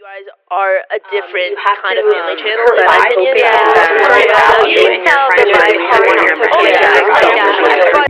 guys are a different kind of family channel.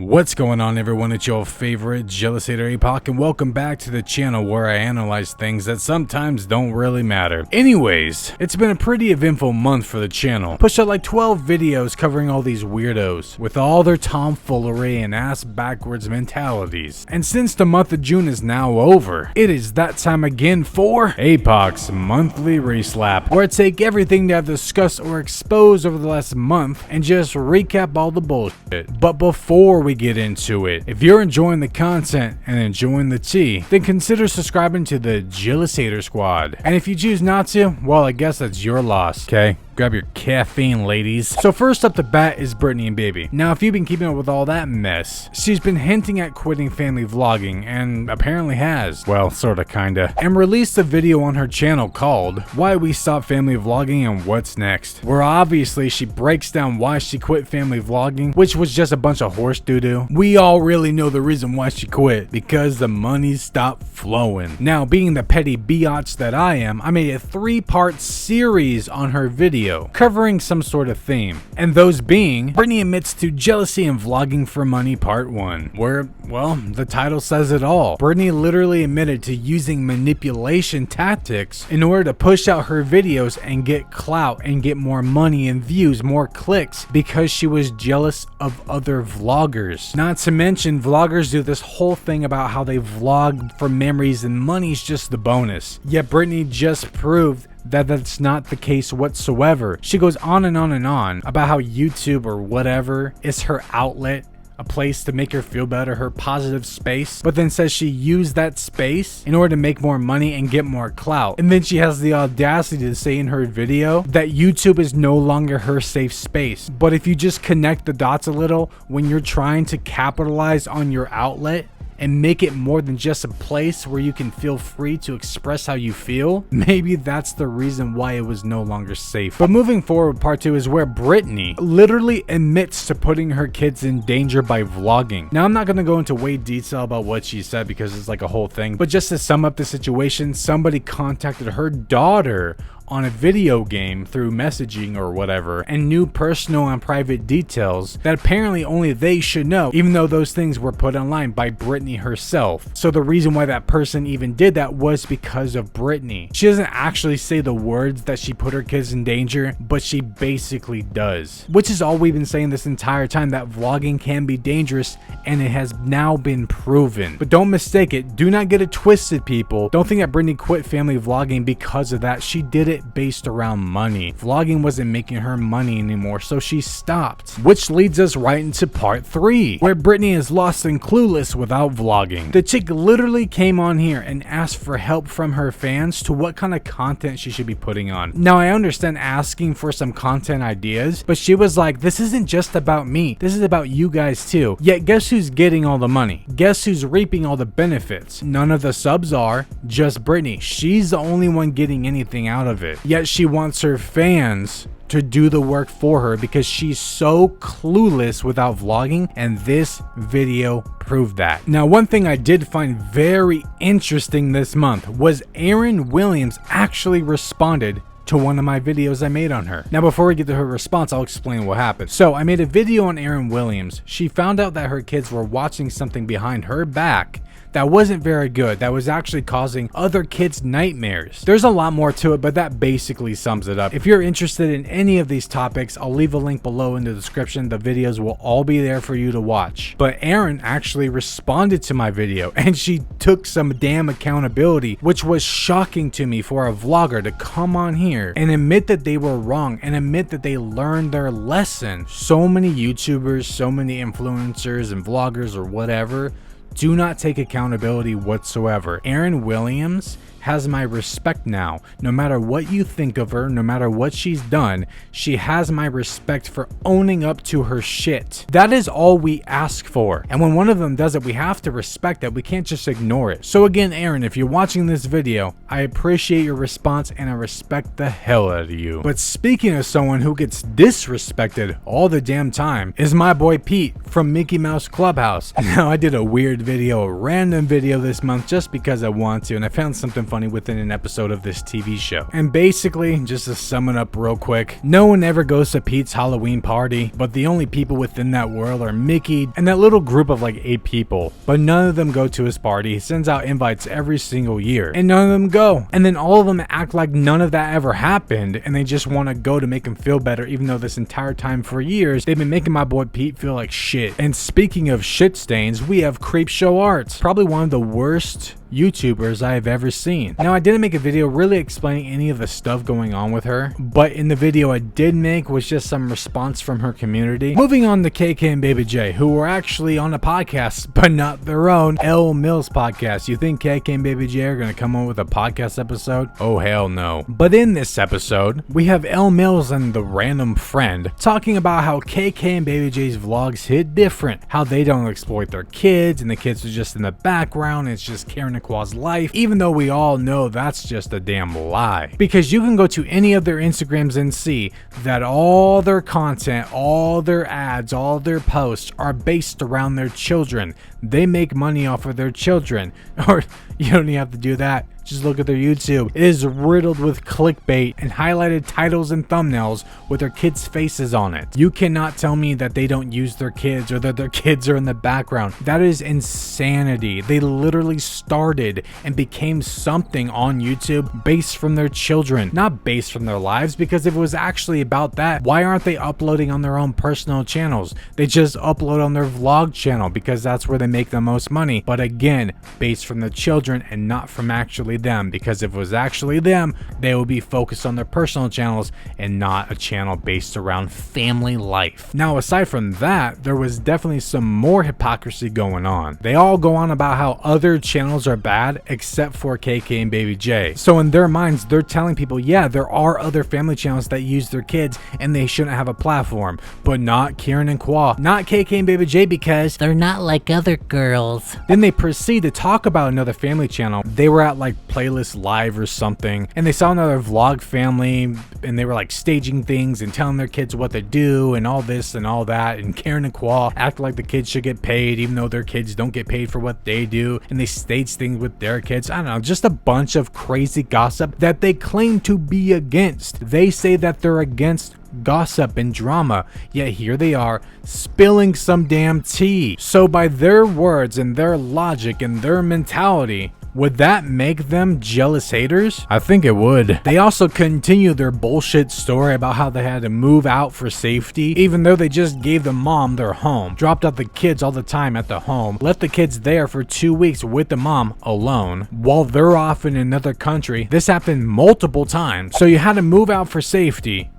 What's going on, everyone? It's your favorite jealous hater Apoc, and welcome back to the channel where I analyze things that sometimes don't really matter. Anyways, it's been a pretty eventful month for the channel. Pushed out like 12 videos covering all these weirdos with all their tomfoolery and ass backwards mentalities. And since the month of June is now over, it is that time again for Apoc's monthly reslap, where I take everything that I've discussed or exposed over the last month and just recap all the bullshit. But before we get into it, if you're enjoying the content and enjoying the tea, then consider subscribing to the Jealous Hater Squad. And if you choose not to, well, I guess that's your loss, okay? Grab your caffeine, ladies. So first up the bat is Britneyandbaby. Now, if you've been keeping up with all that mess, she's been hinting at quitting family vlogging, and apparently has. Well, sorta, kinda. And released a video on her channel called Why We Stopped Family Vlogging and What's Next, where obviously she breaks down why she quit family vlogging, which was just a bunch of horse doo-doo. We all really know the reason why she quit, because the money stopped flowing. Now, being the petty biatch that I am, I made a 3-part series on her video covering some sort of theme, and those being Britney admits to jealousy and vlogging for money part 1, where, well, the title says it all. Britney literally admitted to using manipulation tactics in order to push out her videos and get clout and get more money and views, more clicks, because she was jealous of other vloggers. Not to mention, vloggers do this whole thing about how they vlog for memories and money's just the bonus. Yet Britney just proved that that's not the case whatsoever. She goes on and on and on about how YouTube or whatever is her outlet, a place to make her feel better, her positive space, but then says she used that space in order to make more money and get more clout. And then she has the audacity to say in her video that YouTube is no longer her safe space. But if you just connect the dots a little, when you're trying to capitalize on your outlet and make it more than just a place where you can feel free to express how you feel, maybe that's the reason why it was no longer safe. But moving forward, part 2 is where Britney literally admits to putting her kids in danger by vlogging. Now, I'm not going to go into way detail about what she said because it's like a whole thing, but just to sum up the situation, somebody contacted her daughter on a video game through messaging or whatever, and knew personal and private details that apparently only they should know, even though those things were put online by Britney herself. So the reason why that person even did that was because of Britney. She doesn't actually say the words that she put her kids in danger, but she basically does. Which is all we've been saying this entire time, that vlogging can be dangerous, and it has now been proven. But don't mistake it. Do not get it twisted, people. Don't think that Britney quit family vlogging because of that. She did it based around money. Vlogging wasn't making her money anymore, so she stopped. Which leads us right into part 3, where Britney is lost in Clueless without vlogging. The chick literally came on here and asked for help from her fans to what kind of content she should be putting on. Now, I understand asking for some content ideas, but she was like, this isn't just about me, this is about you guys too. Yet guess who's getting all the money? Guess who's reaping all the benefits? None of the subs are, just Britney. She's the only one getting anything out of it. Yet she wants her fans to do the work for her because she's so clueless without vlogging, and this video proved that. Now, one thing I did find very interesting this month was Aaryn Williams actually responded to one of my videos I made on her. Now, before we get to her response, I'll explain what happened. So I made a video on Aaryn Williams. She found out that her kids were watching something behind her back that wasn't very good, that was actually causing other kids nightmares. There's a lot more to it, but that basically sums it up. If you're interested in any of these topics, I'll leave a link below in the description. The videos will all be there for you to watch. But Aaryn actually responded to my video, and she took some damn accountability, which was shocking to me for a vlogger to come on here and admit that they were wrong and admit that they learned their lesson. So many YouTubers, so many influencers and vloggers or whatever do not take accountability whatsoever. Aaryn Williams has my respect now. No matter what you think of her, no matter what she's done, she has my respect for owning up to her shit. That is all we ask for. And when one of them does it, we have to respect it. We can't just ignore it. So again, Aaryn, if you're watching this video, I appreciate your response and I respect the hell out of you. But speaking of someone who gets disrespected all the damn time is my boy Pete from Mickey Mouse Clubhouse. Now, I did a weird video, a random video this month just because I want to, and I found something funny funny within an episode of this TV show. And basically, just to sum it up real quick, no one ever goes to Pete's Halloween party, but the only people within that world are Mickey and that little group of like 8 people. But none of them go to his party. He sends out invites every single year, and none of them go. And then all of them act like none of that ever happened, and they just want to go to make him feel better, even though this entire time for years they've been making my boy Pete feel like shit. And speaking of shit stains, we have Creepshow Art, probably one of the worst YouTubers I have ever seen. Now, I didn't make a video really explaining any of the stuff going on with her, but in the video I did make was just some response from her community. Moving on to KKandbabyJ, who were actually on a podcast, but not their own, Elle Mills podcast. You think KKandbabyJ are gonna come on with a podcast episode? Oh hell no. But in this episode, we have Elle Mills and the random friend talking about how KKandbabyJ's vlogs hit different, how they don't exploit their kids, and the kids are just in the background, and it's just Keren and Khoa's life, even though we all know that's just a damn lie. Because you can go to any of their Instagrams and see that all their content, all their ads, all their posts are based around their children. They make money off of their children. Or you don't even have to do that. Just look at their YouTube. It is riddled with clickbait and highlighted titles and thumbnails with their kids' faces on it. You cannot tell me that they don't use their kids or that their kids are in the background. That is insanity. They literally started and became something on YouTube based from their children, not based from their lives, because if it was actually about that, why aren't they uploading on their own personal channels? They just upload on their vlog channel because that's where they make the most money. But again, based from the children and not from actually them, because if it was actually them, they would be focused on their personal channels and not a channel based around family life. Now, aside from that, there was definitely some more hypocrisy going on. They all go on about how other channels are bad except for KKandbabyJ. So in their minds, they're telling people, yeah, there are other family channels that use their kids and they shouldn't have a platform, but not Keren and Khoa, not KKandbabyJ, because they're not like other girls. Then they proceed to talk about another family channel. They were at like Playlist Live or something, and they saw another vlog family, and they were like staging things and telling their kids what to do and all this and all that, and Keren and Khoa act like the kids should get paid even though their kids don't get paid for what they do, and they stage things with their kids. I don't know, just a bunch of crazy gossip that they claim to be against. They say that they're against gossip and drama, yet here they are spilling some damn tea. So by their words and their logic and their mentality, would that make them jealous haters? I think it would. They also continue their bullshit story about how they had to move out for safety, even though they just gave the mom their home, dropped out the kids all the time at the home, left the kids there for 2 weeks with the mom alone, while they're off in another country. This happened multiple times. So you had to move out for safety.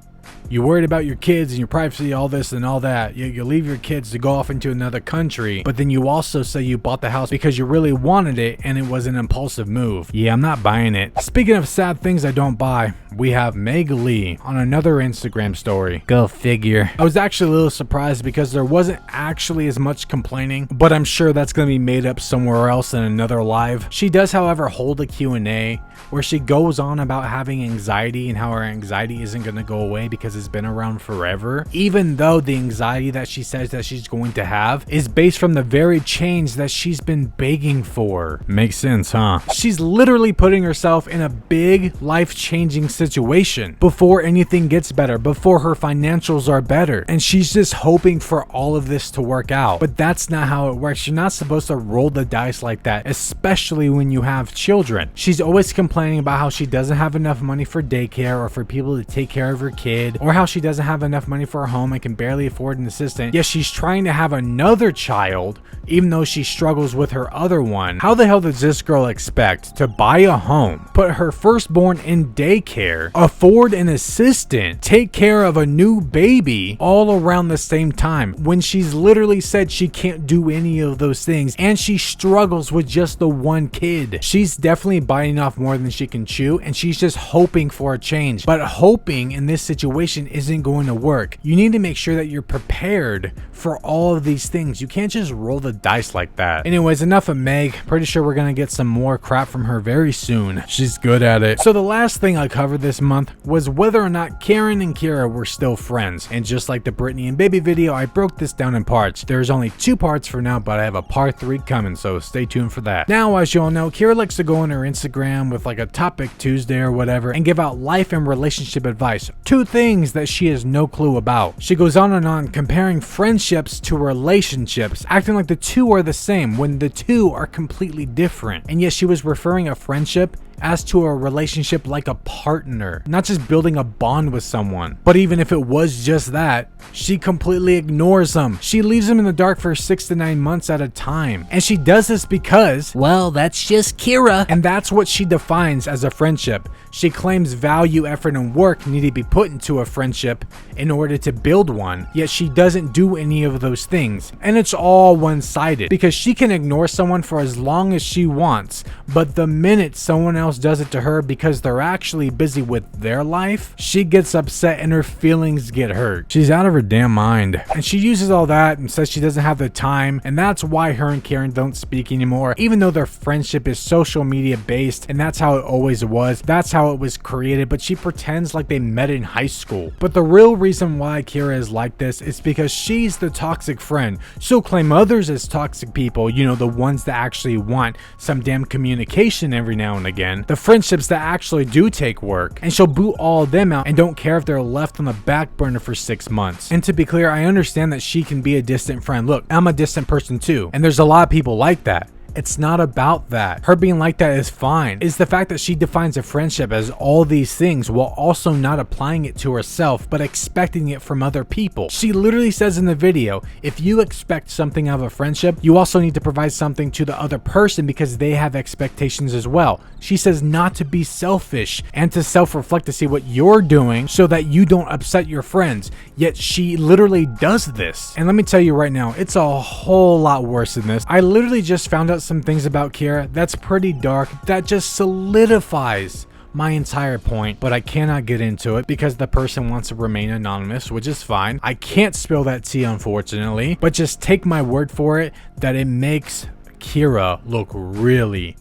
You're worried about your kids and your privacy, all this and all that. You leave your kids to go off into another country, but then you also say you bought the house because you really wanted it and it was an impulsive move. Yeah, I'm not buying it. Speaking of sad things I don't buy, we have Leigh on another Instagram story. Go figure. I was actually a little surprised because there wasn't actually as much complaining, but I'm sure that's going to be made up somewhere else in another live. She does, however, hold a Q&A where she goes on about having anxiety and how her anxiety isn't going to go away because it's been around forever, even though the anxiety that she says that she's going to have is based from the very change that she's been begging for. Makes sense, huh? She's literally putting herself in a big life-changing situation before anything gets better, before her financials are better, and she's just hoping for all of this to work out. But that's not how it works. You're not supposed to roll the dice like that, especially when you have children. She's always complaining about how she doesn't have enough money for daycare or for people to take care of her kid, or how she doesn't have enough money for a home and can barely afford an assistant. Yes, she's trying to have another child even though she struggles with her other one. How the hell does this girl expect to buy a home, put her firstborn in daycare, afford an assistant, take care of a new baby all around the same time, when she's literally said she can't do any of those things and she struggles with just the one kid? She's definitely biting off more than she can chew, and she's just hoping for a change. But hoping in this situation isn't going to work. You need to make sure that you're prepared for all of these things. You can't just roll the dice like that. Anyways, enough of Meg. Pretty sure we're gonna get some more crap from her very soon. She's good at it. So the last thing I covered for this month was whether or not Keren and Kyra were still friends. And just like the Britney and Baby video, I broke this down in parts. There's only 2 parts for now, but I have a part 3 coming, so stay tuned for that. Now, as you all know, Kyra likes to go on her Instagram with like a Topic Tuesday or whatever and give out life and relationship advice. 2 things that she has no clue about. She goes on and on comparing friendships to relationships, acting like the 2 are the same when the 2 are completely different. And yet she was referring a friendship as to a relationship like a partner, not just building a bond with someone. But even if it was just that, she completely ignores them. She leaves them in the dark for 6 to 9 months at a time. And she does this because, well, that's just Kyra. and that's what she defines as a friendship. She claims value, effort, and work need to be put into a friendship in order to build one, yet she doesn't do any of those things. And it's all one-sided, because she can ignore someone for as long as she wants, but the minute someone else does it to her because they're actually busy with their life, she gets upset and her feelings get hurt. She's out of her damn mind. And she uses all that and says she doesn't have the time, and that's why her and Keren don't speak anymore, even though their friendship is social media based, and that's how it always was. That's how it was created, but she pretends like they met in high school. But the real reason why Kyra is like this is because she's the toxic friend. She'll claim others as toxic people, you know, the ones that actually want some damn communication every now and again, the friendships that actually do take work, and she'll boot all of them out and don't care if they're left on the back burner for 6 months. And to be clear, I understand that she can be a distant friend. Look, I'm a distant person too, and there's a lot of people like that. It's not about that. Her being like that is fine. It's the fact that she defines a friendship as all these things while also not applying it to herself, but expecting it from other people. She literally says in the video, if you expect something out of a friendship, you also need to provide something to the other person because they have expectations as well. She says not to be selfish and to self-reflect to see what you're doing so that you don't upset your friends. Yet she literally does this. And let me tell you right now, it's a whole lot worse than this. I literally just found out some things about Kyra that's pretty dark that just solidifies my entire point, but I cannot get into it because the person wants to remain anonymous, which is fine. I can't spill that tea, unfortunately, but just take my word for it that it makes Kyra look really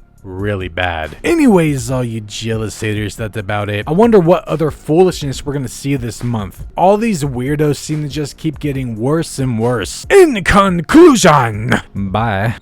bad. Anyways, all you jealous haters, that's about it. I wonder what other foolishness we're gonna see this month. All these weirdos seem to just keep getting worse and worse. In conclusion, bye.